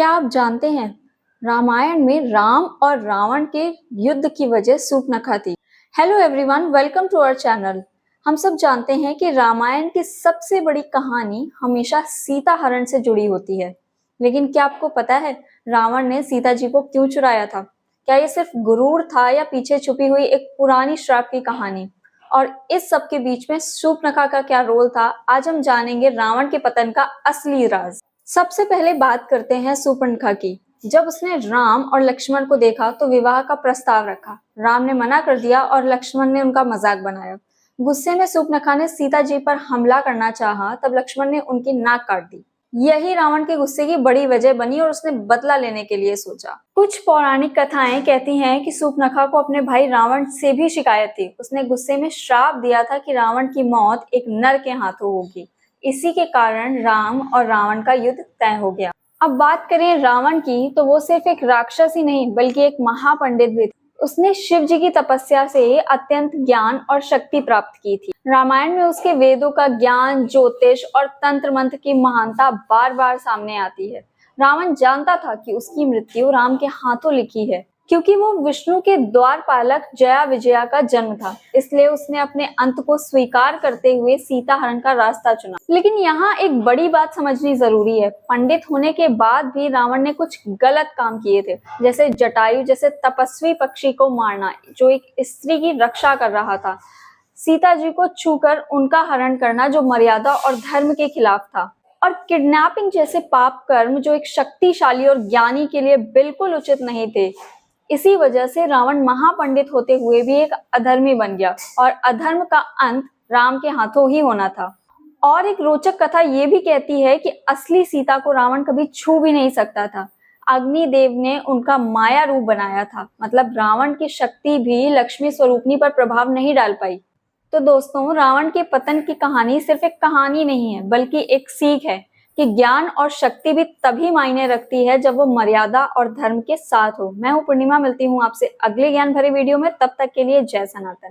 क्या आप जानते हैं रामायण में राम और रावण के युद्ध की वजह सूर्पनखा थी। Hello everyone, welcome to our channel. हम सब जानते हैं कि रामायण की सबसे बड़ी कहानी हमेशा सीता हरण से जुड़ी होती है। लेकिन क्या आपको पता है रावण ने सीता जी को क्यों चुराया था? क्या ये सिर्फ गुरूर था या पीछे छुपी हुई एक पुरानी श्राप की कहानी? और इस सब के बीच में सूर्पनखा का क्या रोल था, आज हम जानेंगे रावण के पतन का असली राज। सबसे पहले बात करते हैं सूर्पनखा की। जब उसने राम और लक्ष्मण को देखा तो विवाह का प्रस्ताव रखा। राम ने मना कर दिया और लक्ष्मण ने उनका मजाक बनाया। गुस्से में सूर्पनखा ने सीता जी पर हमला करना चाहा, तब लक्ष्मण ने उनकी नाक काट दी। यही रावण के गुस्से की बड़ी वजह बनी और उसने बदला लेने के लिए सोचा। कुछ पौराणिक कथाएं कहती हैं कि सूर्पनखा को अपने भाई रावण से भी शिकायत थी। उसने गुस्से में श्राप दिया था कि रावण की मौत एक नर के हाथों होगी। इसी के कारण राम और रावण का युद्ध तय हो गया। अब बात करें रावण की, तो वो सिर्फ एक राक्षस ही नहीं बल्कि एक महापंडित भी था। उसने शिव जी की तपस्या से अत्यंत ज्ञान और शक्ति प्राप्त की थी। रामायण में उसके वेदों का ज्ञान, ज्योतिष और तंत्र मंत्र की महानता बार बार सामने आती है। रावण जानता था कि उसकी मृत्यु राम के हाथों लिखी है, क्योंकि वो विष्णु के द्वारपालक जया विजया का जन्म था। इसलिए उसने अपने अंत को स्वीकार करते हुए सीता हरण का रास्ता चुना। लेकिन यहाँ एक बड़ी बात समझनी जरूरी है। पंडित होने के बाद भी रावण ने कुछ गलत काम किए थे, जैसे जटायु जैसे तपस्वी पक्षी को मारना, जो एक स्त्री की रक्षा कर रहा था। सीता जी को छूकर उनका हरण करना, जो मर्यादा और धर्म के खिलाफ था। और किडनैपिंग जैसे पाप कर्म, जो एक शक्तिशाली और ज्ञानी के लिए बिल्कुल उचित नहीं थे। इसी वजह से रावण महापंडित होते हुए भी एक अधर्मी बन गया और अधर्म का अंत राम के हाथों ही होना था। और एक रोचक कथा ये भी कहती है कि असली सीता को रावण कभी छू भी नहीं सकता था। अग्निदेव ने उनका माया रूप बनाया था। मतलब रावण की शक्ति भी लक्ष्मी स्वरूपनी पर प्रभाव नहीं डाल पाई। तो दोस्तों, रावण के पतन की कहानी सिर्फ एक कहानी नहीं है बल्कि एक सीख है कि ज्ञान और शक्ति भी तभी मायने रखती है जब वो मर्यादा और धर्म के साथ हो। मैं हूं पूर्णिमा, मिलती हूं आपसे अगले ज्ञान भरे वीडियो में। तब तक के लिए जय सनातन।